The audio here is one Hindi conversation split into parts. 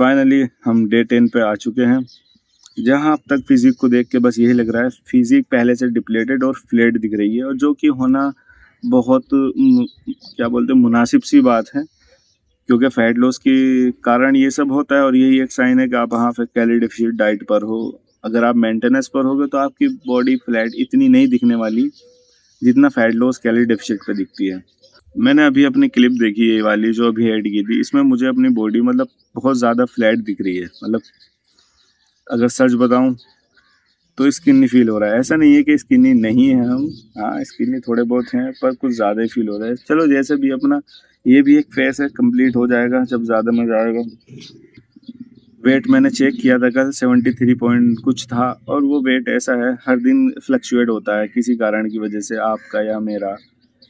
फाइनली हम डे 10 पे आ चुके हैं, जहाँ अब तक फिजिक को देख के बस यही लग रहा है फिजिक पहले से डिप्लेटेड और फ्लेट दिख रही है, और जो कि होना बहुत क्या बोलते हैं मुनासिब सी बात है, क्योंकि फैट लॉस के कारण ये सब होता है। और यही एक साइन है कि आप हाँ फिर कैलोरी डेफिशिएंट डाइट पर हो। अगर आप मेंटेनेंस पर होगे तो आपकी बॉडी फ्लैट इतनी नहीं दिखने वाली जितना फैट लॉस कैलोरी डेफिशिएंट पे दिखती है। मैंने अभी अपनी क्लिप देखी है, ये वाली जो अभी ऐड की थी, इसमें मुझे अपनी बॉडी मतलब बहुत ज़्यादा फ्लैट दिख रही है। मतलब अगर सच बताऊं तो स्किनी फील हो रहा है। ऐसा नहीं है कि स्किनी नहीं है हम, हाँ स्किनी थोड़े बहुत हैं, पर कुछ ज़्यादा ही फील हो रहा है। चलो जैसे भी अपना ये भी एक फेस है, कंप्लीट हो जाएगा जब ज़्यादा मज़ा आएगा। वेट मैंने चेक किया था कल, 73 पॉइंट कुछ था, और वो वेट ऐसा है हर दिन फ्लक्चुएट होता है किसी कारण की वजह से, आपका या मेरा।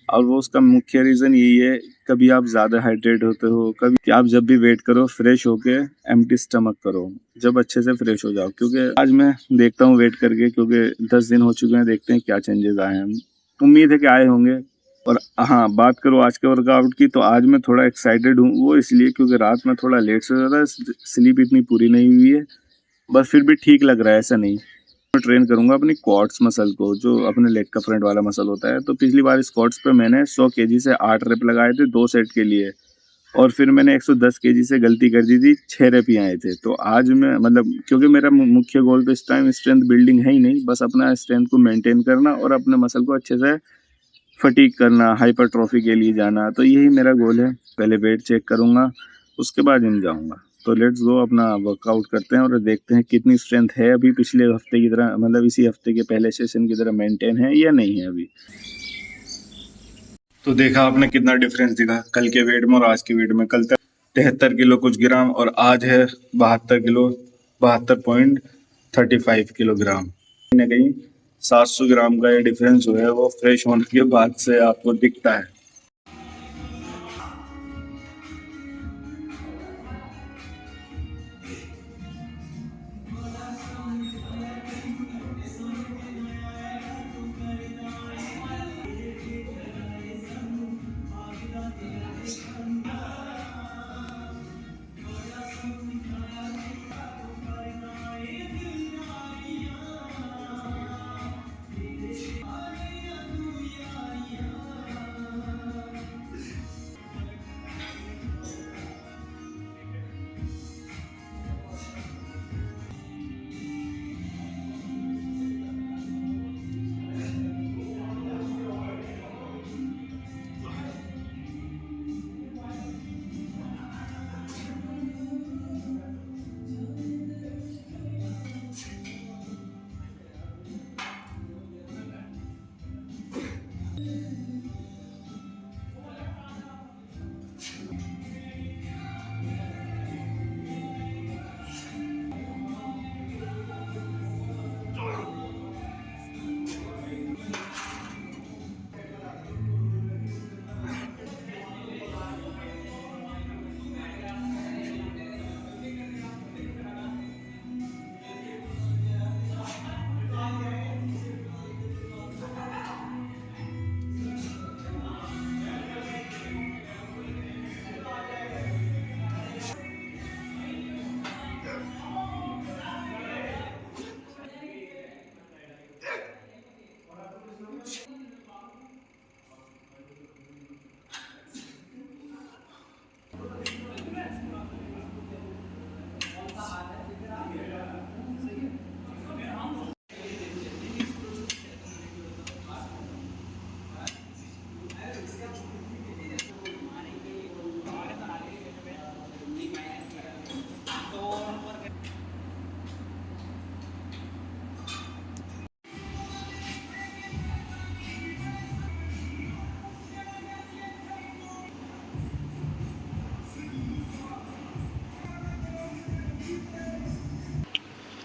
और वो उसका मुख्य रीज़न यही है, कभी आप ज़्यादा हाइड्रेट होते हो, कभी आप जब भी वेट करो फ्रेश होके एम्प्टी स्टमक करो, जब अच्छे से फ्रेश हो जाओ। क्योंकि आज मैं देखता हूँ वेट करके, क्योंकि 10 दिन हो चुके हैं, देखते हैं क्या चेंजेस आए हैं। उम्मीद है कि आए होंगे। और हाँ, बात करो आज के वर्कआउट की, तो आज मैं थोड़ा एक्साइटेड हूँ। वो इसलिए क्योंकि रात में थोड़ा लेट से ज़्यादा स्लीप इतनी पूरी नहीं हुई है, बस फिर भी ठीक लग रहा है, ऐसा नहीं। मैं ट्रेन करूंगा अपनी क्वाड्स मसल को, जो अपने लेग का फ्रंट वाला मसल होता है। तो पिछली बार स्क्वाट्स पे मैंने 100 केजी से 8 रेप लगाए थे 2 सेट के लिए, और फिर मैंने 110 केजी से गलती कर दी थी, 6 रेप ही आए थे। तो आज मैं मतलब क्योंकि मेरा मुख्य गोल तो इस टाइम स्ट्रेंथ बिल्डिंग है ही नहीं, बस अपना स्ट्रेंथ को मेंटेन करना और अपने मसल को अच्छे से फटीक करना, हाइपरट्रॉफी के लिए जाना, तो यही मेरा गोल है। पहले वेट चेक करूंगा, उसके बाद जिम जाऊंगा। तो लेट्स गो, अपना वर्कआउट करते हैं और देखते हैं कितनी स्ट्रेंथ है अभी पिछले हफ्ते की तरह, मतलब इसी हफ्ते के पहले सेशन की तरह मेंटेन है या नहीं है अभी। तो देखा आपने कितना डिफरेंस दिखा कल के वेट में और आज के वेट में। कल तक 73 किलो कुछ ग्राम, और आज है 72 किलो, 72.35 किलोग्राम। कहीं ना कहीं 700 ग्राम का ये डिफरेंस जो है वो फ्रेश होने के बाद से आपको दिखता है।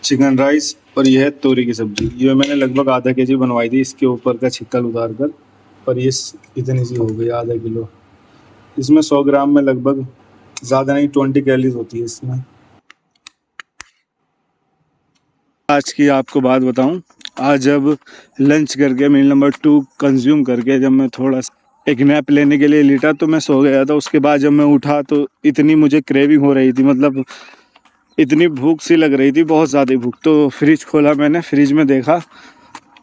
चिकन राइस, और यह है तोरी की सब्जी। ये मैंने लगभग आधा केजी बनवाई थी, इसके ऊपर का छिक्कल उतार कर, पर ये इतनी सी हो गई, आधा किलो। इसमें 100 ग्राम में लगभग ज़्यादा नहीं 20 कैलोरीज होती है इसमें। आज की आपको बात बताऊं, आज जब लंच करके मील नंबर 2 कंज्यूम करके जब मैं थोड़ा एक नैप लेने के लिए लेटा, तो मैं सो गया था। उसके बाद जब मैं उठा तो इतनी मुझे क्रेविंग हो रही थी, मतलब इतनी भूख सी लग रही थी, बहुत ज़्यादा भूख। तो फ्रिज खोला मैंने, फ्रिज में देखा,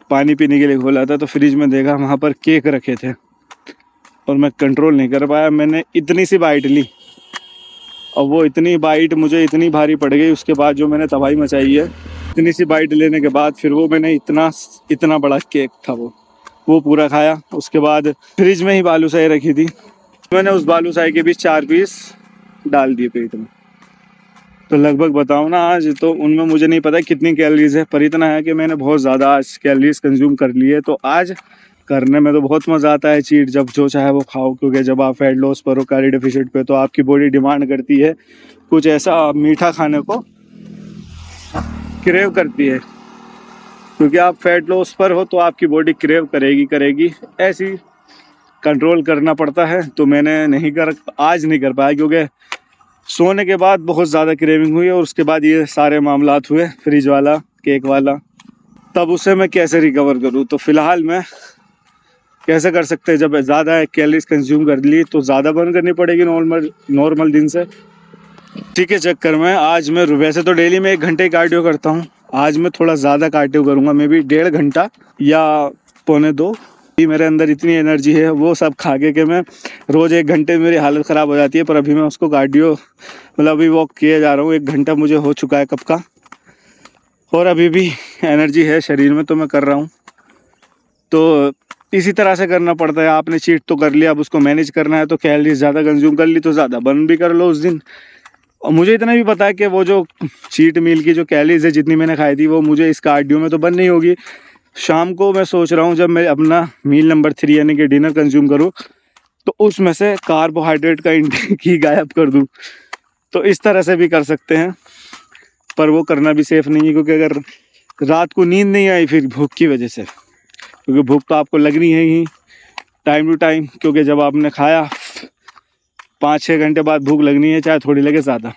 पानी पीने के लिए खोला था तो फ्रिज में देखा वहाँ पर केक रखे थे और मैं कंट्रोल नहीं कर पाया, मैंने इतनी सी बाइट ली और वो इतनी बाइट मुझे इतनी भारी पड़ गई। उसके बाद जो मैंने तबाही मचाई है, इतनी सी बाइट लेने के बाद फिर वो मैंने इतना बड़ा केक था वो पूरा खाया। उसके बाद फ्रिज में ही बालूशाही रखी थी, मैंने उस बालूशाही के भी 4 पीस डाल दिए पेट में। तो लगभग बताओ ना, आज तो उनमें मुझे नहीं पता कितनी कैलोरीज है, पर इतना है कि मैंने बहुत ज़्यादा आज कैलोरीज कंज्यूम कर ली है। तो आज करने में तो बहुत मज़ा आता है चीट, जब जो चाहे वो खाओ, क्योंकि जब आप फैट लॉस पर हो, कैलोरी डेफिसिट पे, तो आपकी बॉडी डिमांड करती है कुछ ऐसा मीठा खाने को, क्रेव करती है, क्योंकि आप फैट लॉस पर हो तो आपकी बॉडी क्रेव करेगी ऐसी कंट्रोल करना पड़ता है। तो मैंने आज नहीं कर पाया, क्योंकि सोने के बाद बहुत ज़्यादा क्रेविंग हुई और उसके बाद ये सारे मामलात हुए, फ्रिज वाला, केक वाला। तब उसे मैं कैसे रिकवर करूँ? तो फिलहाल मैं कैसे कर सकते हैं, जब ज़्यादा कैलोरीज कंज्यूम कर ली तो ज़्यादा बर्न करनी पड़ेगी नॉर्मल दिन से। ठीक है, चक्कर में आज मैं वैसे तो डेली में 1 घंटे कार्डियो करता हूँ, आज मैं थोड़ा ज़्यादा कार्डियो करूँगा, मे बी 1.5 घंटा या 1.25 मेरे अंदर इतनी एनर्जी है वो सब खा के मैं रोज़ 1 घंटे मेरी हालत ख़राब हो जाती है। पर अभी मैं उसको कार्डियो मतलब अभी वॉक किए जा रहा हूँ, 1 घंटा मुझे हो चुका है कब का, और अभी भी एनर्जी है शरीर में, तो मैं कर रहा हूँ। तो इसी तरह से करना पड़ता है, आपने चीट तो कर लिया, अब उसको मैनेज करना है, तो कैलोरीज ज़्यादा कंज्यूम कर ली तो ज़्यादा बर्न भी कर लो उस दिन। और मुझे इतना भी पता है कि वो जो चीट मील की जो कैलोरीज है जितनी मैंने खाई थी वो मुझे इस कार्डियो में तो बर्न नहीं होगी। शाम को मैं सोच रहा हूँ जब मैं अपना मील नंबर 3 यानी कि डिनर कंज्यूम करूँ तो उसमें से कार्बोहाइड्रेट का इंटेक ही गायब कर दूँ। तो इस तरह से भी कर सकते हैं, पर वो करना भी सेफ़ नहीं है, क्योंकि अगर रात को नींद नहीं आई फिर भूख की वजह से, क्योंकि भूख तो आपको लगनी है ही टाइम टू टाइम, क्योंकि जब आपने खाया 5-6 घंटे बाद भूख लगनी है, चाहे थोड़ी लगे ज़्यादा।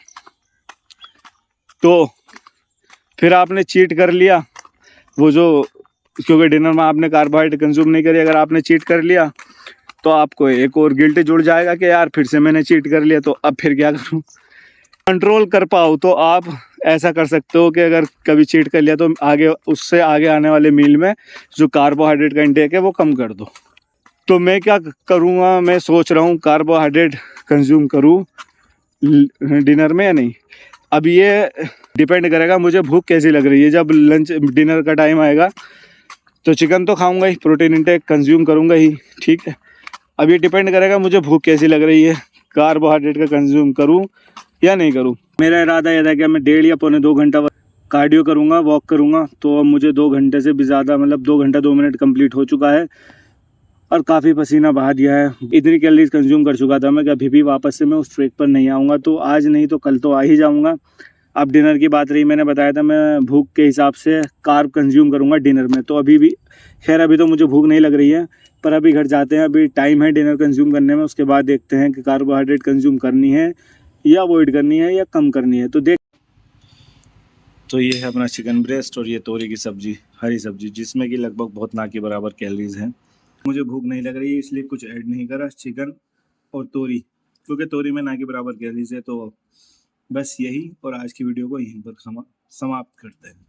तो फिर आपने चीट कर लिया, वो जो, क्योंकि डिनर में आपने कार्बोहाइड्रेट कंज्यूम नहीं करी, अगर आपने चीट कर लिया तो आपको एक और गिल्ट जुड़ जाएगा कि यार फिर से मैंने चीट कर लिया, तो अब फिर क्या करूं। कंट्रोल कर पाओ तो आप ऐसा कर सकते हो कि अगर कभी चीट कर लिया तो उससे आगे आने वाले मील में जो कार्बोहाइड्रेट का इंटेक है वो कम कर दो। तो मैं क्या करूँगा, मैं सोच रहा हूँ कार्बोहाइड्रेट कंज्यूम करूँ डिनर में या नहीं। अब ये डिपेंड करेगा मुझे भूख कैसी लग रही है। जब लंच डिनर का टाइम आएगा तो चिकन तो खाऊंगा ही, प्रोटीन इंटेक कंज्यूम करूंगा ही, ठीक है। अब ये डिपेंड करेगा मुझे भूख कैसी लग रही है, कार्बोहाइड्रेट का कंज्यूम करूं या नहीं करूं। मेरा इरादा यह था कि मैं 1.5 या 2.25 घंटा कार्डियो करूंगा, वॉक करूंगा। तो अब मुझे 2 घंटे से भी ज़्यादा, मतलब 2 घंटा 2 मिनट कंप्लीट हो चुका है और काफ़ी पसीना बहा दिया है। इतनी कैलोरीज कंज्यूम कर चुका था मैं कि अभी भी वापस से मैं उस ट्रैक पर नहीं आऊँगा। तो आज नहीं तो कल तो आ ही जाऊँगा। अब डिनर की बात रही, मैंने बताया था मैं भूख के हिसाब से कार्ब कंज्यूम करूँगा डिनर में। तो अभी भी खैर अभी तो मुझे भूख नहीं लग रही है, पर अभी घर जाते हैं, अभी टाइम है डिनर कंज्यूम करने में। उसके बाद देखते हैं कि कार्बोहाइड्रेट कंज्यूम करनी है या अवॉइड करनी है या कम करनी है। तो ये है अपना चिकन ब्रेस्ट और ये तोरी की सब्ज़ी, हरी सब्ज़ी, जिसमें कि लगभग बहुत ना के बराबर कैलोरीज हैं। मुझे भूख नहीं लग रही है इसलिए कुछ ऐड नहीं करा, चिकन और तोरी, क्योंकि तोरी में ना के बराबर कैलोरीज है। तो बस यही, और आज की वीडियो को यहीं पर समाप्त करते हैं।